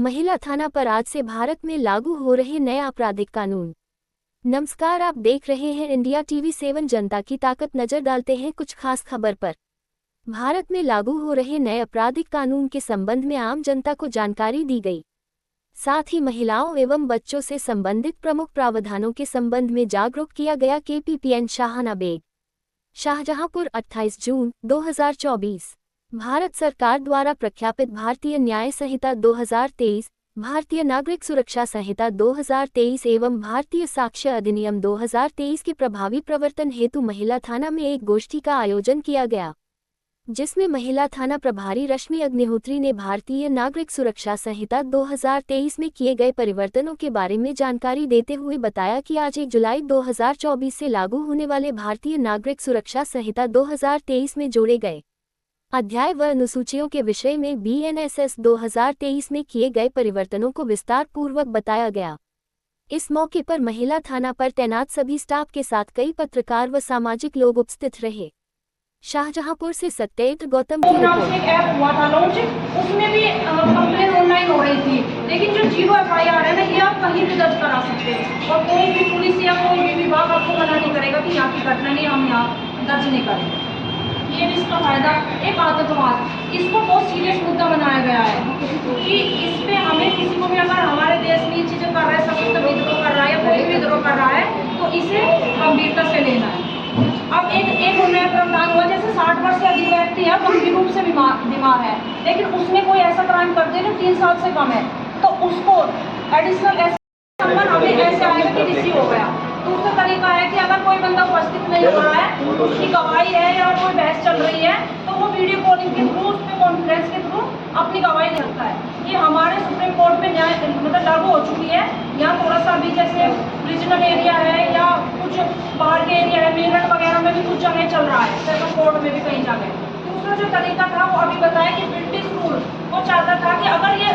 महिला थाना पर आज से भारत में लागू हो रहे नए आपराधिक कानून। नमस्कार, आप देख रहे हैं इंडिया टीवी 7 जनता की ताकत। नजर डालते हैं कुछ खास खबर पर। भारत में लागू हो रहे नए आपराधिक कानून के संबंध में आम जनता को जानकारी दी गई। साथ ही महिलाओं एवं बच्चों से संबंधित प्रमुख प्रावधानों के संबंध में जागरूक किया गया। KPPN शाहाना बेग, शाहजहांपुर, 28 जून 2024। भारत सरकार द्वारा प्रख्यापित भारतीय न्याय संहिता 2023, भारतीय नागरिक सुरक्षा संहिता 2023 एवं भारतीय साक्ष्य अधिनियम 2023 के प्रभावी प्रवर्तन हेतु महिला थाना में एक गोष्ठी का आयोजन किया गया, जिसमें महिला थाना प्रभारी रश्मि अग्निहोत्री ने भारतीय नागरिक सुरक्षा संहिता 2023 में किए गए परिवर्तनों के बारे में जानकारी देते हुए बताया कि आज 1 जुलाई 2024 से लागू होने वाले भारतीय नागरिक सुरक्षा संहिता 2023 में जोड़े गए अध्याय व अनुसूचियों के विषय में BNSS 2023 में किए गए परिवर्तनों को विस्तार पूर्वक बताया गया। इस मौके पर महिला थाना पर तैनात सभी स्टाफ के साथ कई पत्रकार व सामाजिक लोग उपस्थित रहे। शाहजहांपुर से सत्येंद्र गौतम की रिपोर्ट। एक ऐप हुआ था लॉन्च, उसमें भी कंप्लेन ऑनलाइन हो रही थी, लेकिन जो 0 FIR है ना, ये आप कहीं भी दर्ज करा सकते हैं और कोई भी पुलिस या कोई भी विभाग आपको मना नहीं करेगा कि यहाँ की घटना नहीं, हम यहाँ दर्ज नहीं करेंगे। ये भी इसका फायदा। एक आतंकवाद, इसको बहुत सीरियस मुद्दा बनाया गया है कि इस पे हमें किसी को भी अगर हमारे देश में ये चीज़ें कर रहा है, संयुक्त विद्रोह कर रहा है या कोई भी विद्रोह कर रहा है, तो इसे गंभीरता से लेना है। अब एक नया प्रावधान हुआ, जैसे 60 वर्ष से अधिक व्यक्ति है, गंभीर रूप से बीमार है, लेकिन उसने कोई ऐसा क्राइम कर दिया जो 3 साल से कम है, तो उसको एडिशनल हमें ऐसे आएगा कि रिसीव हो गया। दूसरा तरीका है कि अगर कोई बंदा उपस्थित नहीं हो रहा है, उसकी गवाही है या कोई बहस चल रही है, तो वो वीडियो कॉलिंग के थ्रू, उस पर कॉन्फ्रेंस के थ्रू अपनी गवाही दे सकता है। ये हमारे सुप्रीम कोर्ट में न्याय मतलब लागू हो चुकी है। यहाँ थोड़ा सा भी जैसे रीजनल एरिया है या कुछ बाहर के एरिया है, मेरठ वगैरह में भी कुछ जगह चल रहा है, सेशन कोर्ट में भी कई जगह। दूसरा जो तरीका था वो अभी बताया कि ब्रिटिश रूल वो चाहता था कि अगर ये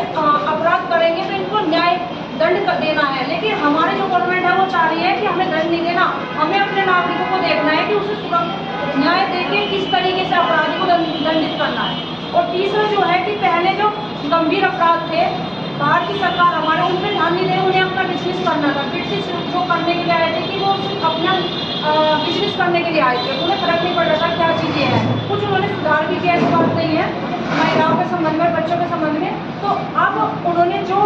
अपराध करेंगे तो इनको न्याय दंड देना है, लेकिन हमारी जो गवर्नमेंट है वो चाह रही है कि हमें दंड नहीं देना, हमें अपने नागरिकों को देखना है कि उसे न्याय देके किस तरीके से अपराधी को दंडित करना है। और तीसरा जो है कि पहले जो गंभीर अपराध थे, बाहर की सरकार हमारे उन पर ध्यान नहीं दे, उन्हें अपना बिजनेस करना था। ब्रिटिश जो करने के लिए आए थे कि वो अपना बिजनेस करने के लिए आए थे, उन्हें फर्क नहीं पड़ रहा था क्या चीज़ें हैं। कुछ उन्होंने सुधार भी किया, ऐसी बात नहीं है, महिलाओं के संबंध में, बच्चों के संबंध में। तो अब उन्होंने जो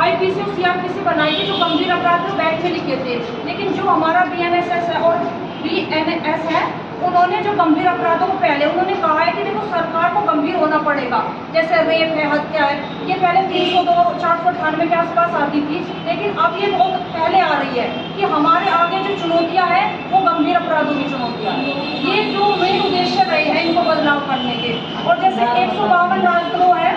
IPC और CRPC बनाई थी, जो गंभीर अपराध थे बैठ में लिखे थे, लेकिन जो हमारा BNSS है और BNS है, उन्होंने जो गंभीर अपराधों को पहले उन्होंने कहा है कि देखो सरकार को गंभीर होना पड़ेगा, जैसे रेप है, हत्या है, ये पहले 302 498 के आसपास आती थी, लेकिन अब ये बहुत पहले आ रही है कि हमारे आगे जो चुनौतियां हैं वो गंभीर अपराधों की चुनौतियां हैं। ये जो मेन उद्देश्य रहे हैं इनको बदलाव करने के। और जैसे 152 राजद्रोह है,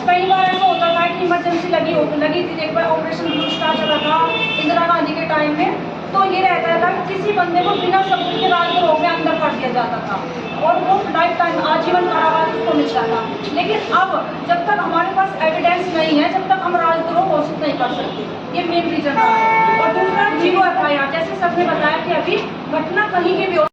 कई बार ऐसा होता था कि इमरजेंसी लगी थी, एक बार ऑपरेशन ब्लू स्टार चला था इंदिरा गांधी के टाइम में, तो ये रहता था कि किसी बंदे को बिना सबूत के राजद्रोह में अंदर कर दिया जाता था और वो लाइफ टाइम आजीवन कारावास उसको मिलता था। लेकिन अब जब तक हमारे पास एविडेंस नहीं है, जब तक हम राजद्रोह घोषित नहीं कर सकते, ये मेन रीजन है। और दूसरा 0 FIR, जैसे सबने बताया कि अभी घटना कहीं की भी हो